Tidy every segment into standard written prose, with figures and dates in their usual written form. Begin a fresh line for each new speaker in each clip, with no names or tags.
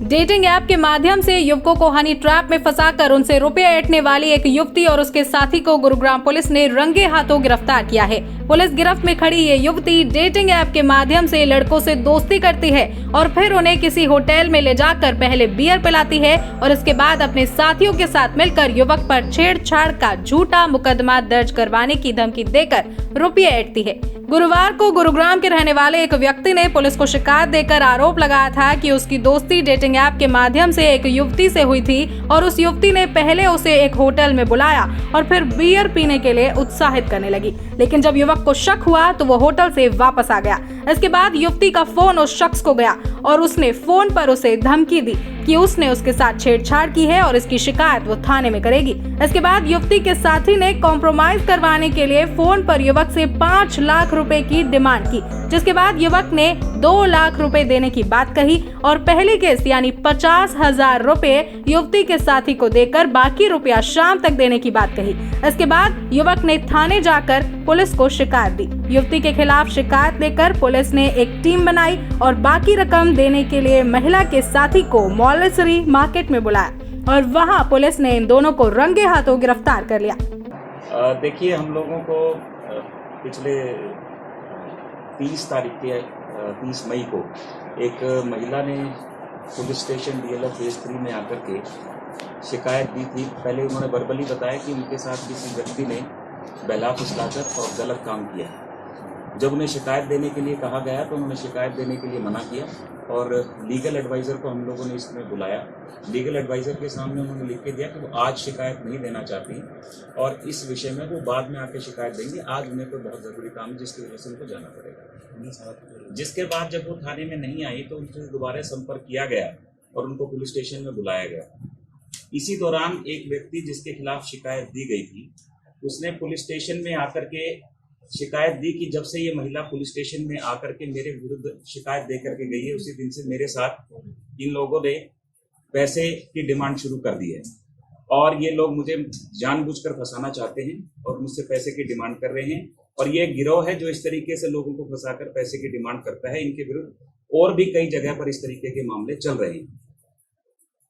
Dating app के माध्यम से युवकों को हनी ट्रैप में फंसाकर उनसे रुपए ऐंठने वाली एक युवती और उसके साथी को गुरुग्राम पुलिस ने रंगे हाथों गिरफ्तार किया है। पुलिस गिरफ्त में खड़ी ये युवती डेटिंग ऐप के माध्यम से लड़कों से दोस्ती करती है और फिर उन्हें किसी होटल में ले जाकर पहले बियर पिलाती है और इसके बाद अपने साथियों के साथ मिलकर युवक पर छेड़छाड़ का झूठा मुकदमा दर्ज करवाने की धमकी देकर रुपये ऐंठती है। गुरुवार को गुरुग्राम के रहने वाले एक व्यक्ति ने पुलिस को शिकायत देकर आरोप लगाया था कि उसकी दोस्ती डेटिंग ऐप के माध्यम से एक युवती से हुई थी और उस युवती ने पहले उसे एक होटल में बुलाया और फिर बियर पीने के लिए उत्साहित करने लगी, लेकिन जब युवक को शक हुआ तो वो होटल से वापस आ गया। इसके बाद युवती का फोन उस शख्स को गया और उसने फोन पर उसे धमकी दी कि उसने उसके साथ छेड़छाड़ की है और इसकी शिकायत वो थाने में करेगी। इसके बाद युवती के साथी ने कॉम्प्रोमाइज करवाने के लिए फोन पर युवक से 5 लाख रुपए की डिमांड की, जिसके बाद युवक ने 2 लाख रुपए देने की बात कही और पहली किस्त यानी 50,000 रुपए युवती के साथी को देकर बाकी रुपया शाम तक देने की बात कही। इसके बाद युवक ने थाने जाकर पुलिस को शिकायत दी। युवती के खिलाफ शिकायत देकर पुलिस ने एक टीम बनाई और बाकी रकम देने के लिए महिला के साथी को मौलसरी मार्केट में बुलाया और वहां पुलिस ने इन दोनों को रंगे हाथों गिरफ्तार कर लिया।
देखिए, हम लोगों को पिछले 30 मई को एक महिला ने पुलिस स्टेशन DLF फेज 3 में आकर के शिकायत दी थी। पहले उन्होंने वर्बली बताया कि उनके साथ किसी व्यक्ति ने बहला फुसलाकर और गलत काम किया। जब उन्हें शिकायत देने के लिए कहा गया तो उन्होंने शिकायत देने के लिए मना किया और लीगल एडवाइज़र को हम लोगों ने इसमें बुलाया। लीगल एडवाइज़र के सामने उन्होंने लिख के दिया कि वो आज शिकायत नहीं देना चाहती और इस विषय में वो बाद में आके शिकायत देंगे। आज उन्हें कोई बहुत ज़रूरी काम है जिसकी वजह से उनको जाना पड़ेगा। जिसके बाद जब वो थाने में नहीं आई तो उनसे दोबारा संपर्क किया गया और उनको पुलिस स्टेशन में बुलाया गया। इसी दौरान एक व्यक्ति जिसके खिलाफ शिकायत दी गई थी उसने पुलिस स्टेशन में आकर के शिकायत दी कि जब से ये महिला पुलिस स्टेशन में आकर के मेरे विरुद्ध शिकायत दे करके गई है उसी दिन से मेरे साथ इन लोगों ने पैसे की डिमांड शुरू कर दी है और ये लोग मुझे जानबूझकर फंसाना चाहते हैं और मुझसे पैसे की डिमांड कर रहे हैं और ये गिरोह है जो इस तरीके से लोगों को फंसाकर पैसे की डिमांड करता है। इनके विरुद्ध और भी कई जगह पर इस तरीके के मामले चल रहे हैं।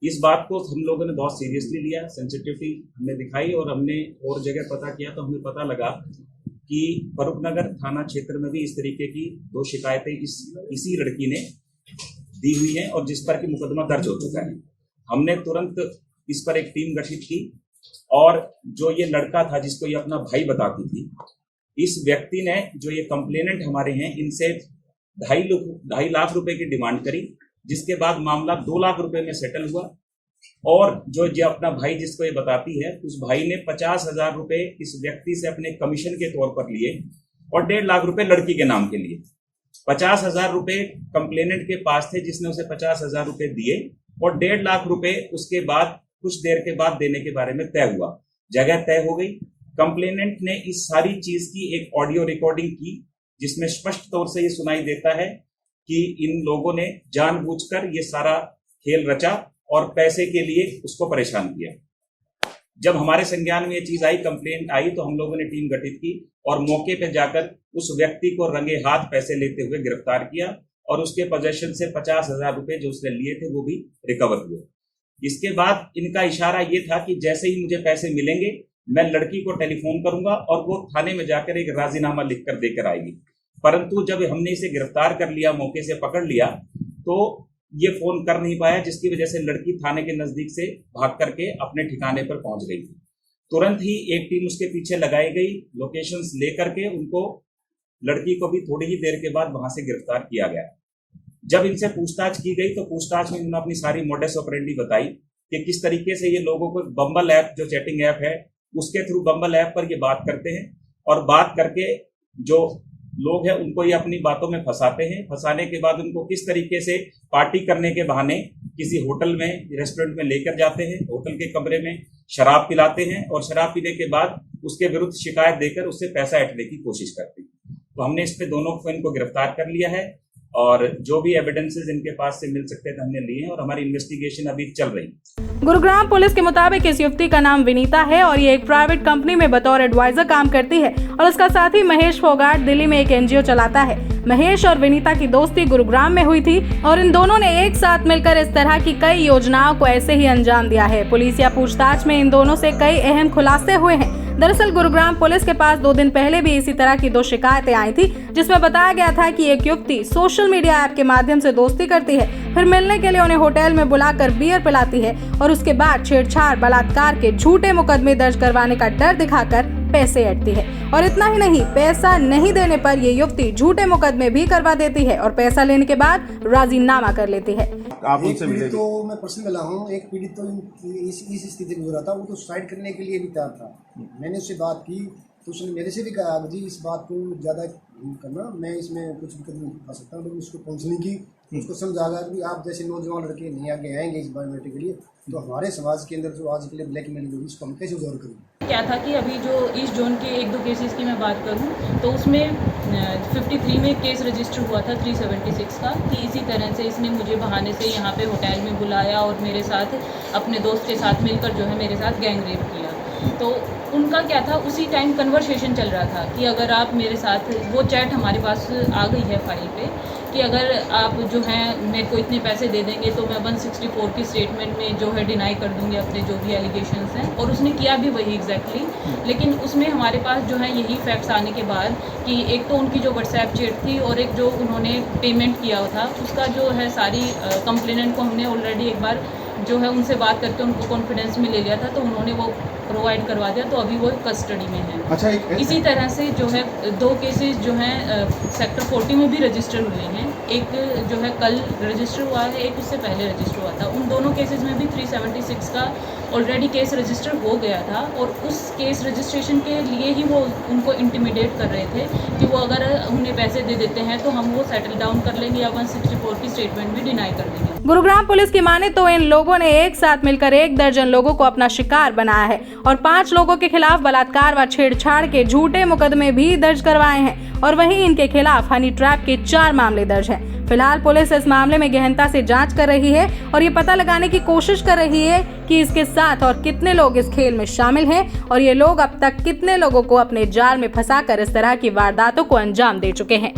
इस बात को हम लोगों ने बहुत सीरियसली लिया, सेंसिटिविटी हमने दिखाई और हमने और जगह पता किया तो हमें पता लगा कि फरूखनगर थाना क्षेत्र में भी इस तरीके की 2 शिकायतें इसी लड़की ने दी हुई हैं और जिस पर कि मुकदमा दर्ज हो चुका है। हमने तुरंत इस पर एक टीम गठित की और जो ये लड़का था जिसको ये अपना भाई बताती थी, इस व्यक्ति ने जो ये कंप्लेनेंट हमारे हैं इनसे 2.5 लाख रुपए की डिमांड करी, जिसके बाद मामला 2 लाख रुपए में सेटल हुआ और जो अपना भाई जिसको ये बताती है उस भाई ने 50,000 रुपए इस व्यक्ति से अपने कमीशन के तौर पर लिए और 1.5 लाख रुपए लड़की के नाम के लिए। 50,000 रुपए कंप्लेनेंट के पास थे जिसने उसे 50,000 रुपए दिए और 1.5 लाख रुपए उसके बाद कुछ देर के बाद देने के बारे में तय हुआ। जगह तय हो गई। कंप्लेनेंट ने इस सारी चीज की एक ऑडियो रिकॉर्डिंग की जिसमें स्पष्ट तौर से ये सुनाई देता है कि इन लोगों ने जानबूझकर ये सारा खेल रचा और पैसे के लिए उसको परेशान किया। जब हमारे संज्ञान में ये चीज आई, कंप्लेंट आई, तो हम लोगों ने टीम गठित की और मौके पर जाकर उस व्यक्ति को रंगे हाथ पैसे लेते हुए गिरफ्तार किया और उसके पोजेशन से 50,000 रुपए जो उसने लिए थे वो भी रिकवर हुए। इसके बाद इनका इशारा ये था कि जैसे ही मुझे पैसे मिलेंगे मैं लड़की को टेलीफोन करूंगा और वो थाने में जाकर एक राजीनामा लिखकर देकर आएगी। परंतु जब हमने इसे गिरफ्तार कर लिया, मौके से पकड़ लिया, तो ये फोन कर नहीं पाया, जिसकी वजह से लड़की थाने के नजदीक से भाग करके अपने ठिकाने पर पहुंच गई थी। तुरंत ही एक टीम उसके पीछे लगाई गई, लोकेशंस लेकर के उनको लड़की को भी थोड़ी ही देर के बाद वहां से गिरफ्तार किया गया। जब इनसे पूछताछ की गई तो पूछताछ में इन्होंने अपनी सारी मोडस ऑपरेंडी बताई कि किस तरीके से ये लोगों को बम्बल ऐप जो चैटिंग ऐप है उसके थ्रू बम्बल ऐप पर ये बात करते हैं और बात करके जो लोग हैं उनको ये अपनी बातों में फंसाते हैं। फंसाने के बाद उनको किस तरीके से पार्टी करने के बहाने किसी होटल में, रेस्टोरेंट में लेकर जाते हैं, होटल के कमरे में शराब पिलाते हैं और शराब पीने के बाद उसके विरुद्ध शिकायत देकर उससे पैसा ऐंठने की कोशिश करते हैं। तो हमने इस पे दोनों को इनको गिरफ्तार कर लिया है और जो भी एविडेंसेस इनके पास से मिल सकते थे हमने लिए हैं और हमारी इन्वेस्टिगेशन अभी चल रही है।
गुरुग्राम पुलिस के मुताबिक इस युवती का नाम विनीता है और ये एक प्राइवेट कंपनी में बतौर एडवाइजर काम करती है और उसका साथी महेश फोगाट दिल्ली में एक एनजीओ चलाता है। महेश और विनीता की दोस्ती गुरुग्राम में हुई थी और इन दोनों ने एक साथ मिलकर इस तरह की कई योजनाओं को ऐसे ही अंजाम दिया है। पुलिस या पूछताछ में इन दोनों से कई अहम खुलासे हुए हैं। दरअसल गुरुग्राम पुलिस के पास 2 दिन पहले भी इसी तरह की 2 शिकायतें आई थी, जिसमें बताया गया था कि एक युवती सोशल मीडिया ऐप के माध्यम से दोस्ती करती है, फिर मिलने के लिए उन्हें होटल में बुलाकर बियर पिलाती है और उसके बाद छेड़छाड़, बलात्कार के झूठे मुकदमे दर्ज करवाने का डर दिखाकर पैसे ऐंठती है। और इतना ही नहीं, पैसा नहीं देने पर ये युवती झूठे मुकदमे भी करवा देती है और पैसा लेने के बाद राजीनामा कर लेती है।
आप उनसे मिले?
तो मैं पर्सनल मिला हूँ। एक पीड़ित तो इस स्थिति में गुजरा था, वो तो सुसाइड करने के लिए भी तैयार था। मैंने उससे बात की तो उसने मेरे से भी कहा जी इस बात को ज़्यादा करना, मैं इसमें कुछ भी कदम उठा सकता हूँ। लेकिन उसको काउंसलिंग की, उसको समझाया कि आप जैसे नौजवान लड़के नहीं आगे आएंगे इस बायोमेट्रिक के लिए, तो हमारे समाज के अंदर जो आज के लिए ब्लैकमेलिंग होगी उसको हम कैसे उजागर करें।
क्या था कि अभी जो ईस्ट जोन के 1-2 केसेस की मैं बात करूं तो उसमें 53 में केस रजिस्टर हुआ था 376 का, कि इसी तरह से इसने मुझे बहाने से यहाँ पे होटल में बुलाया और मेरे साथ अपने दोस्त के साथ मिलकर जो है मेरे साथ गैंग रेप किया। तो उनका क्या था, उसी टाइम कन्वर्सेशन चल रहा था कि अगर आप मेरे साथ, वो चैट हमारे पास आ गई है फाइल पे, कि अगर आप जो हैं मेरे को इतने पैसे दे देंगे तो मैं 164 की स्टेटमेंट में जो है डिनाई कर दूंगी अपने जो भी एलिगेशंस हैं। और उसने किया भी वही एग्जैक्टली। लेकिन उसमें हमारे पास जो है यही फैक्ट्स आने के बाद कि एक तो उनकी जो व्हाट्सएप चैट थी और एक जो उन्होंने पेमेंट किया था उसका जो है सारी कंप्लेनेंट को हमने ऑलरेडी एक बार जो है उनसे बात करके उनको कॉन्फिडेंस में ले लिया था, तो उन्होंने वो प्रोवाइड करवा दिया, तो अभी वो कस्टडी में है।
अच्छा,
इसी तरह से जो है 2 केसेस जो हैं सेक्टर 40 में भी रजिस्टर हुए हैं। एक जो है कल रजिस्टर हुआ है, एक उससे पहले रजिस्टर हुआ था। उन दोनों केसेस में भी 376 का ऑलरेडी केस रजिस्टर हो गया था और उस केस रजिस्ट्रेशन के लिए ही वो उनको इंटिमिडेट कर रहे थे कि वो अगर उन्हें पैसे दे देते हैं तो हम वो सेटल डाउन कर लेंगे या 164 की स्टेटमेंट भी डिनाई कर देंगे।
गुरुग्राम पुलिस की माने तो इन लोगों ने एक साथ मिलकर 1 दर्जन लोगों को अपना शिकार बनाया है और 5 लोगों के खिलाफ बलात्कार व छेड़छाड़ के झूठे मुकदमे भी दर्ज करवाए हैं और वहीं इनके खिलाफ हनी ट्रैप के 4 मामले दर्ज हैं। फिलहाल पुलिस इस मामले में गहनता से जांच कर रही है और ये पता लगाने की कोशिश कर रही है कि इसके साथ और कितने लोग इस खेल में शामिल हैं और ये लोग अब तक कितने लोगों को अपने जाल में फंसाकर इस तरह की वारदातों को अंजाम दे चुके हैं।